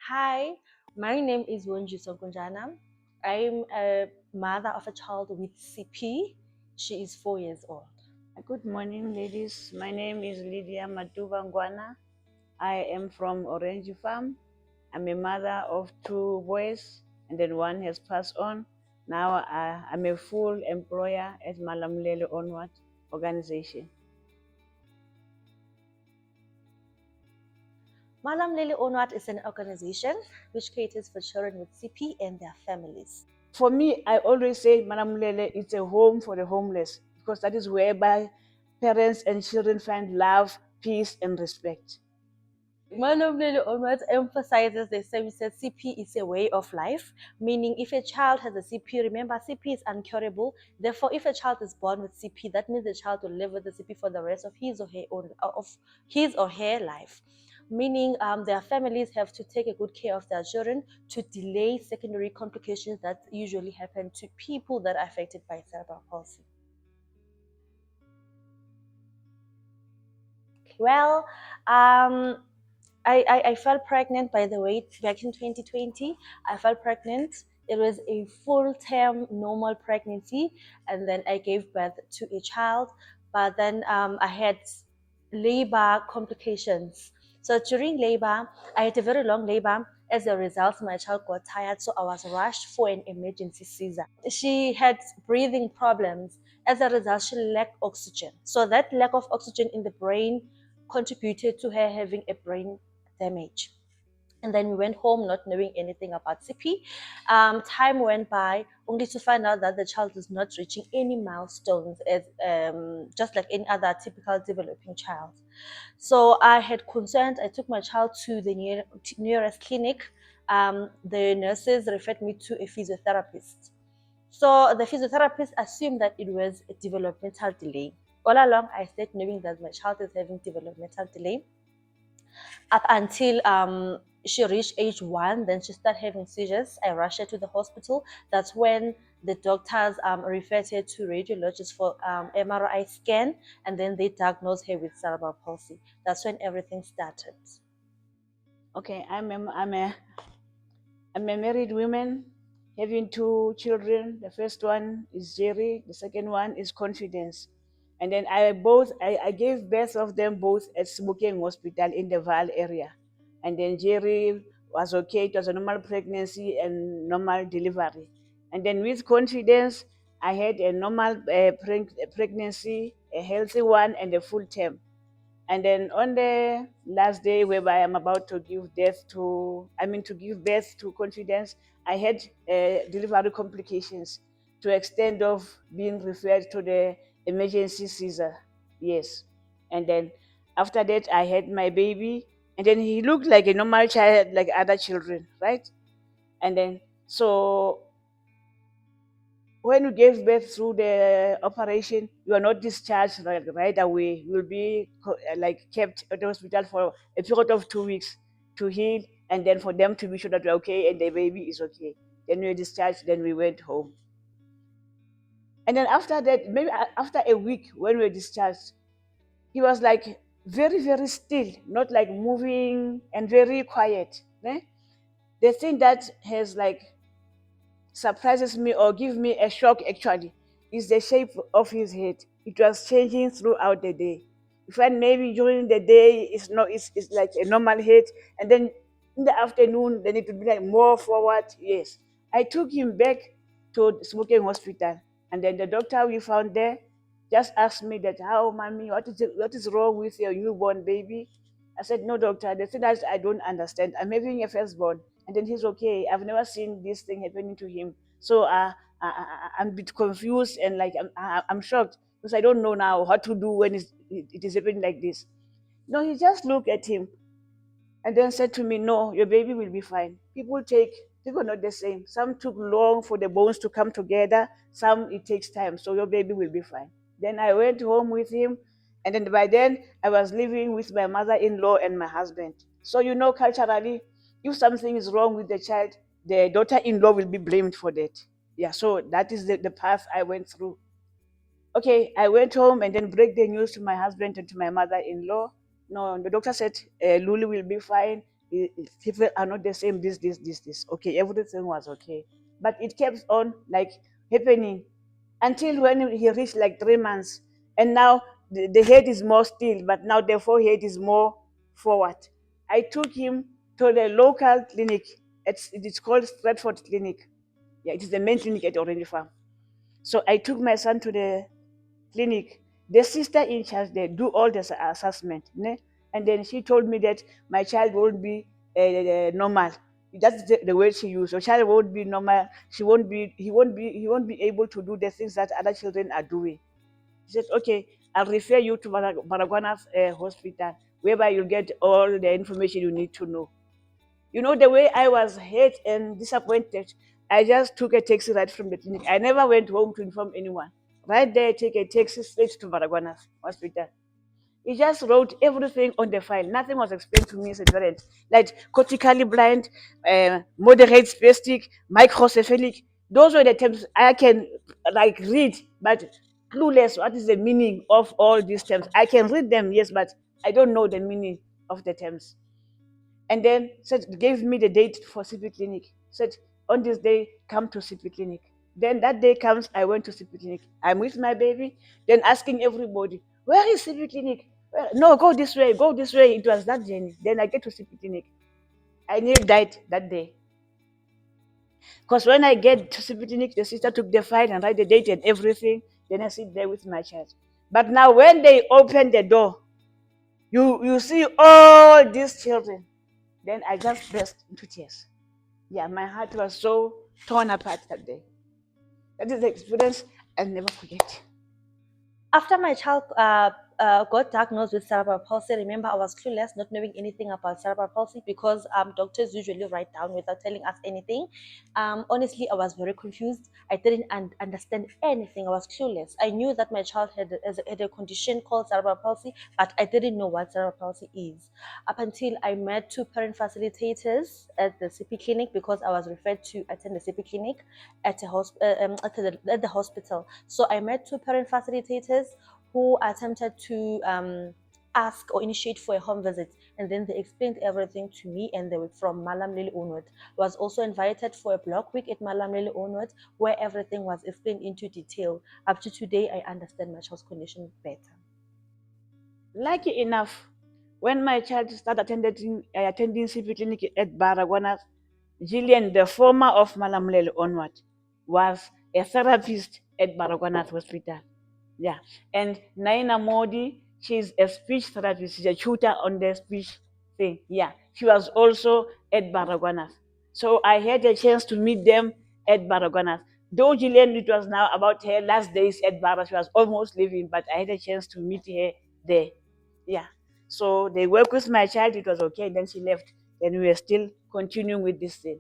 Hi, my name is Wonji Sokunjana. I'm a mother of a child with CP. She is 4 years old. Good morning, ladies. My name is Lydia Matuvangwana. I am from Orange Farm. I'm a mother of two boys, and then one has passed on. Now I'm a full employer at Malamulele Onward organization. Malam Lily Onwat is an organization which caters for children with CP and their families. For me, I always say Malamulele is a home for the homeless because that is whereby parents and children find love, peace, and respect. Malam Lily Onwat emphasizes the services CP is a way of life, meaning if a child has a CP, remember CP is incurable. Therefore, if a child is born with CP, that means the child will live with the CP for the rest of his or her life. Meaning their families have to take a good care of their children to delay secondary complications that usually happen to people that are affected by cerebral palsy. Well, I fell pregnant, by the way, back in 2020. I fell pregnant. It was a full term normal pregnancy, and then I gave birth to a child. But then I had labor complications. So during labor, I had a very long labor. As a result, my child got tired, so I was rushed for an emergency Caesar. She had breathing problems. As a result, she lacked oxygen. So that lack of oxygen in the brain contributed to her having a brain damage. And then we went home not knowing anything about CP. Time went by only to find out that the child is not reaching any milestones as just like any other typical developing child. So I had concerns. I took my child to the nearest clinic. The nurses referred me to a physiotherapist. So the physiotherapist assumed that it was a developmental delay. All along, I stayed knowing that my child is having developmental delay up until she reached age 1. Then she started having seizures. I rushed her to the hospital. That's when the doctors referred her to radiologists for MRI scan, and then they diagnosed her with cerebral palsy. That's when everything started. Okay, I'm a married woman having two children. The first one is Jerry, the second one is Confidence. And then I gave birth of them both at Smoking Hospital in the Val area. And then Jerry was okay, it was a normal pregnancy and normal delivery. And then with Confidence, I had a normal pregnancy, a healthy one, and a full term. And then on the last day whereby I'm about to to give birth to Confidence, I had delivery complications to extent of being referred to the emergency Caesar. Yes. And then after that, I had my baby, and then he looked like a normal child, like other children, right? And then, so when you gave birth through the operation, you are not discharged right away. You will be like kept at the hospital for a period of 2 weeks to heal, and then for them to be sure that you're okay and the baby is okay. Then we were discharged. Then we went home, and then after that, maybe after a week when we were discharged, he was like very still, not like moving, and very quiet. Eh? The thing that has like surprises me or give me a shock actually is the shape of his head. It was changing throughout the day. In fact, maybe during the day it's like a normal head, and then in the afternoon then it would be like more forward. Yes. I took him back to smoking hospital, and then the doctor we found there just asked me that, how mommy, what is wrong with your newborn baby? I said, no, doctor, the thing that I don't understand, I'm having a firstborn, and then he's okay. I've never seen this thing happening to him. So I'm a bit confused, and like I'm shocked because I don't know now what to do when it is happening like this. No, he just looked at him and then said to me, no, your baby will be fine. People are not the same. Some took long for the bones to come together, some it takes time. So your baby will be fine. Then I went home with him, and then by then I was living with my mother in law and my husband. So, culturally, if something is wrong with the child, the daughter in law will be blamed for that. Yeah, so that is the path I went through. Okay, I went home and then break the news to my husband and to my mother-in-law. No, the doctor said Lulu will be fine. people are not the same, this. Okay, everything was okay. But it kept on like happening until when he reached like 3 months. And now the head is more still, but now the forehead is more forward. I took him to the local clinic. It is called Stratford Clinic. Yeah, it is the main clinic at Orange Farm. So I took my son to the clinic. The sister in charge there do all the assessment, ne? And then she told me that my child won't be normal. That's the word she used. Your child won't be normal. She won't be. He won't be able to do the things that other children are doing. She said, okay, I'll refer you to Baragwanath hospital, whereby you'll get all the information you need to know. The way I was hurt and disappointed, I just took a taxi right from the clinic. I never went home to inform anyone. Right there, I take a taxi straight to Baragwanath hospital. He just wrote everything on the file. Nothing was explained to me as a parent. Like cortically blind, moderate spastic, microcephalic. Those were the terms I can like read, but clueless. What is the meaning of all these terms? I can read them, yes, but I don't know the meaning of the terms. And then said gave me the date for CP clinic. Said on this day come to CP clinic. Then that day comes, I went to CP clinic. I'm with my baby, then asking everybody, where is CP clinic? No, go this way, go this way. It was that journey. Then I get to CP clinic. I nearly died that day. Because when I get to CP clinic, the sister took the file and write the date and everything. Then I sit there with my child. But now when they open the door, you see all these children. Then I just burst into tears. Yeah, my heart was so torn apart that day. That is the experience I'll never forget. After my child got diagnosed with cerebral palsy, remember I was clueless, not knowing anything about cerebral palsy because doctors usually write down without telling us anything. Honestly, I was very confused. I didn't understand anything. I was clueless. I knew that my child had a condition called cerebral palsy, but I didn't know what cerebral palsy is. Up until I met two parent facilitators at the CP clinic because I was referred to attend the CP clinic at the hospital. So I met two parent facilitators who attempted to ask or initiate for a home visit, and then they explained everything to me, and they were from Malam Lili Onward. Was also invited for a block week at Malam Lili Onward where everything was explained into detail. Up to today, I understand my child's condition better. Lucky enough, when my child started attending CP clinic at Baragwana, Gillian, the former of Malamlele onward, was a therapist at Baragwanath Hospital. Yeah. And Naina Modi, she's a speech therapist. She's a tutor on the speech thing. Yeah. She was also at Baragwanath. So I had a chance to meet them at Baragwanath. Though Gillian, it was now about her last days at Bara, she was almost leaving, but I had a chance to meet her there. Yeah. So they worked with my child, it was okay. Then she left. Then we were still continuing with this thing.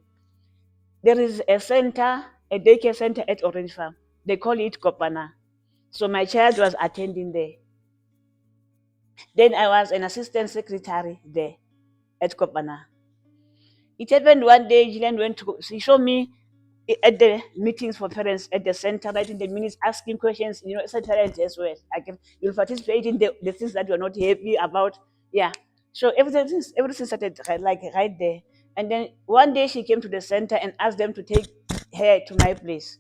There is a center, a daycare center at Orange Farm. They call it Kopana. So my child was attending there. Then I was an assistant secretary there at Kopana. It happened one day, Gillian went to, she showed me at the meetings for parents at the center, writing the minutes, asking questions, as a parent as well. You'll participate in the things that you're not happy about. Yeah. So everything started right there. And then one day she came to the center and asked them to take her to my place.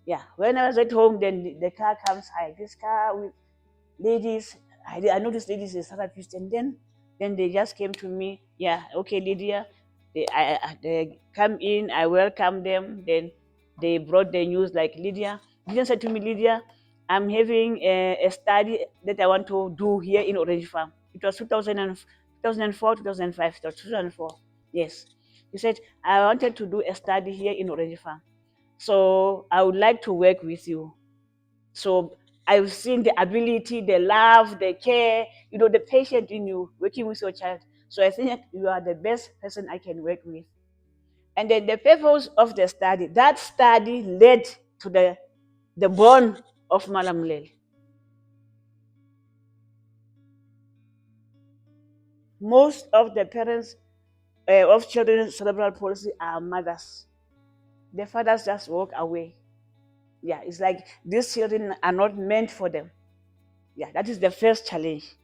Yeah. When I was at home, then the car comes. Hi, this car with ladies. I know this lady is a therapist, and then they just came to me. Yeah, okay, Lydia. They come in. I welcome them. Then they brought the news like Lydia. Lydia said to me, Lydia, I'm having a study that I want to do here in Orange Farm. It was 2004, 2005, 2004. Yes. He said, I wanted to do a study here in Orange Farm. So I would like to work with you. So I've seen the ability, the love, the care, the patient in you working with your child. So I think you are the best person I can work with. And then the purpose of the study, that study led to the born of Malam Lel. Most of the parents of children with cerebral palsy are mothers. The fathers just walk away. Yeah, it's like these children are not meant for them. Yeah, that is the first challenge.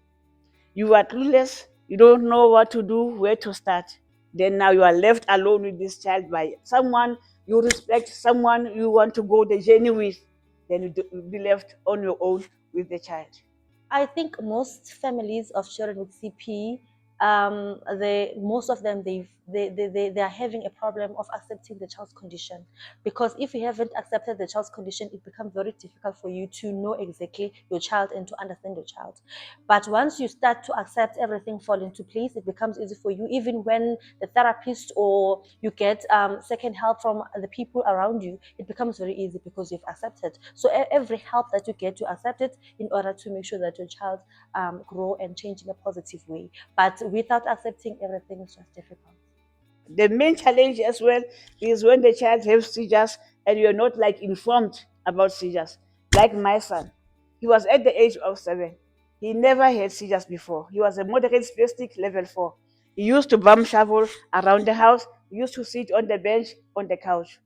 You are clueless, you don't know what to do, where to start. Then now you are left alone with this child by someone you respect, someone you want to go the journey with. Then you'll be left on your own with the child. I think most families of children with CP, they most of them they are having a problem of accepting the child's condition, because if you haven't accepted the child's condition, it becomes very difficult for you to know exactly your child and to understand your child. But once you start to accept, everything fall into place. It becomes easy for you, even when the therapist or you get second help from the people around you. It becomes very easy because you've accepted. So every help that you get, to accept it in order to make sure that your child grow and change in a positive way. But without accepting, everything is just difficult. The main challenge as well is when the child has seizures and you're not like informed about seizures. Like my son, he was at the age of 7. He never had seizures before. He was a moderate spastic level 4. He used to bum shovel around the house. He used to sit on the bench on the couch.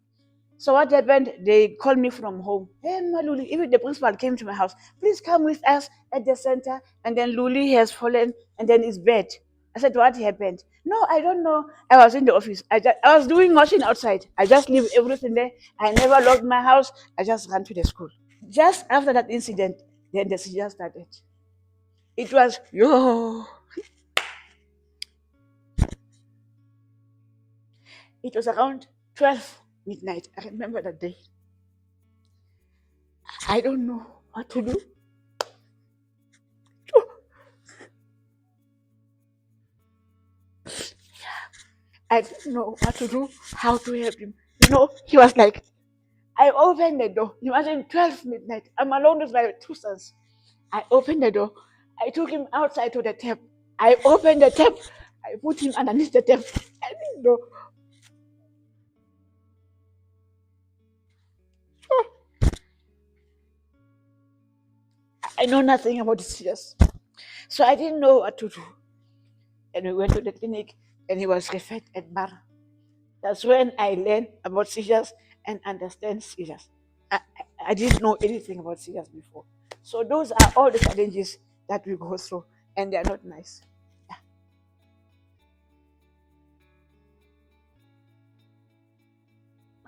So what happened? They called me from home. Hey, Maluli, even the principal came to my house. Please come with us at the center. And then Luli has fallen and then is bad. I said, what happened? No, I don't know. I was in the office. I was doing washing outside. I just leave everything there. I never locked my house. I just ran to the school. Just after that incident, then the seizure started. It was, yo, it was around 12 midnight. I remember that day. I don't know what to do. I didn't know what to do, how to help him. He was like, I opened the door. Imagine 12 midnight. I'm alone with my two sons. I opened the door. I took him outside to the tap. I opened the tap. I put him underneath the tap. I didn't know. I know nothing about the seizures. So I didn't know what to do. And we went to the clinic and he was referred at Bar. That's when I learned about seizures and understand seizures. I didn't know anything about seizures before. So those are all the challenges that we go through, and they're not nice.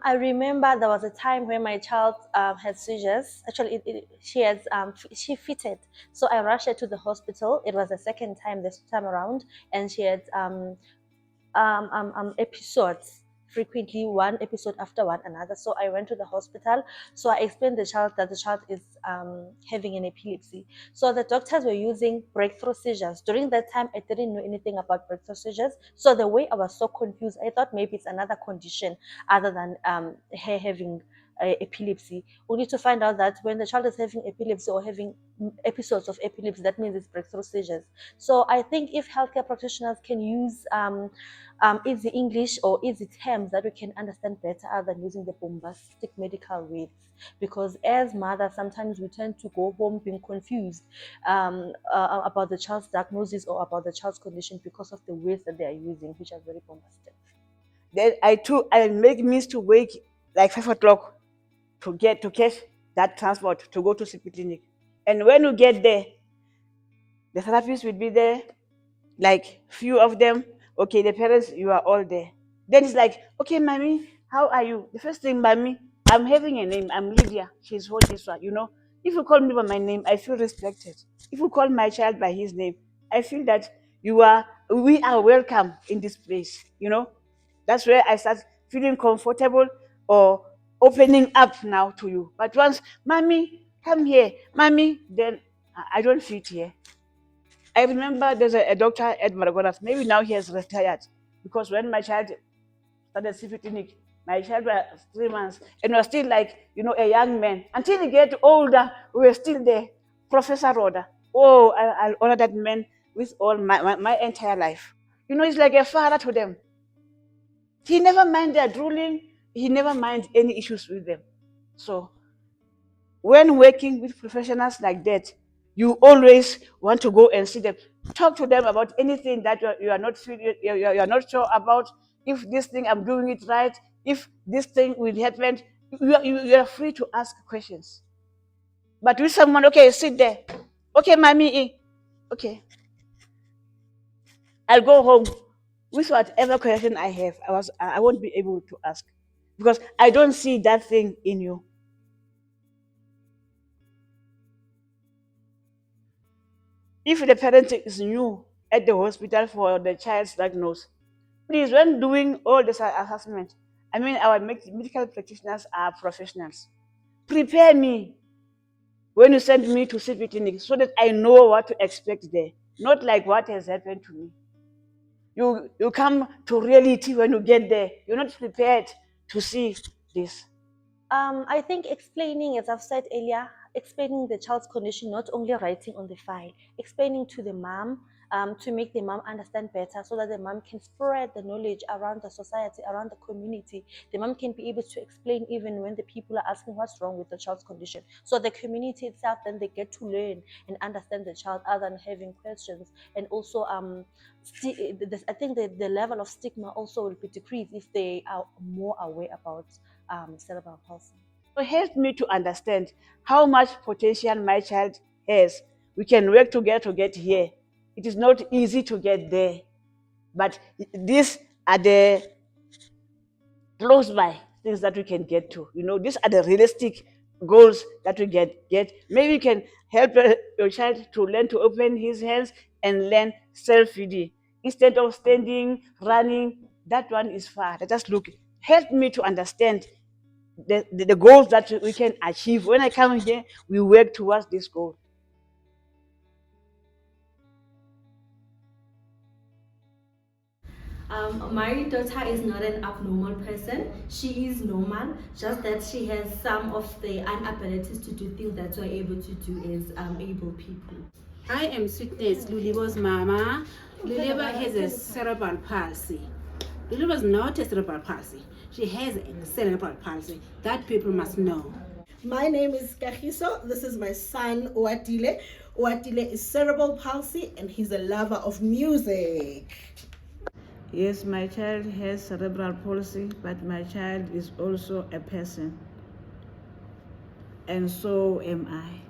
I remember there was a time when my child had seizures. Actually, she fitted, so I rushed her to the hospital. It was the second time this time around, and she had episodes frequently, one episode after one another. So I went to the hospital. So I explained the child that the child is having an epilepsy. So the doctors were using breakthrough seizures. During that time, I didn't know anything about breakthrough seizures. So the way I was so confused, I thought maybe it's another condition other than her having epilepsy, only to find out that when the child is having epilepsy or having episodes of epilepsy, that means it's breakthrough seizures. So I think if healthcare practitioners can use easy English or easy terms that we can understand better other than using the bombastic medical words. Because as mothers, sometimes we tend to go home being confused about the child's diagnosis or about the child's condition because of the words that they are using, which are very bombastic. Then I make means to wake like 5 o'clock to catch that transport to go to CP clinic. And when you get there, the therapist will be there, like few of them. Okay, the parents, you are all there. Then it's like, okay, mommy, how are you? The first thing, mommy, I'm having a name. I'm Lydia. She's what this one. If you call me by my name, I feel respected. If you call my child by his name, I feel that we are welcome in this place. That's where I start feeling comfortable or opening up now to you. But once, mommy, come here, mommy, then I don't fit here. I remember there's a doctor at Maragonas. Maybe now he has retired because when my child started CP clinic, my child was 3 months and was still like, a young man. Until he get older, we were still there. Professor Roda. Oh, I'll honor that man with all my entire life. He's like a father to them. He never mind their drooling. He never mind any issues with them. So when working with professionals like that, you always want to go and see them, talk to them about anything that you are not you are not sure about. If this thing I'm doing it right, if this thing will happen, you are free to ask questions. But with someone, okay, sit there, okay, mommy, okay, I'll go home. with whatever question I have, I won't be able to ask because I don't see that thing in you. If the parent is new at the hospital for the child's diagnosis, please, when doing all this assessment, I mean, our medical practitioners are professionals. Prepare me when you send me to CP clinic so that I know what to expect there, not like what has happened to me. You come to reality when you get there. You're not prepared to see this. I think explaining, as I've said earlier, explaining the child's condition, not only writing on the file, explaining to the mom, to make the mom understand better so that the mom can spread the knowledge around the society, around the community. The mom can be able to explain even when the people are asking what's wrong with the child's condition. So the community itself, then they get to learn and understand the child other than having questions. And also, I think the level of stigma also will be decreased if they are more aware about cerebral palsy. So help me to understand how much potential my child has. We can work together to get here. It is not easy to get there, but these are the close by things that we can get to. These are the realistic goals that we get. Maybe you can help your child to learn to open his hands and learn self-feeding instead of standing, running. That one is far. Just look. Help me to understand the goals that we can achieve. When I come here, we work towards this goal. My daughter is not an abnormal person. She is normal, just that she has some of the inabilities to do things that we're able to do as able people. I am Sweetness, Lulibo's mama. Lulibo has a cerebral palsy. Lulibo is not a cerebral palsy. She has a cerebral palsy. That people must know. My name is Kagiso. This is my son, Oatile. Oatile is cerebral palsy and he's a lover of music. Yes, my child has cerebral palsy, but my child is also a person, and so am I.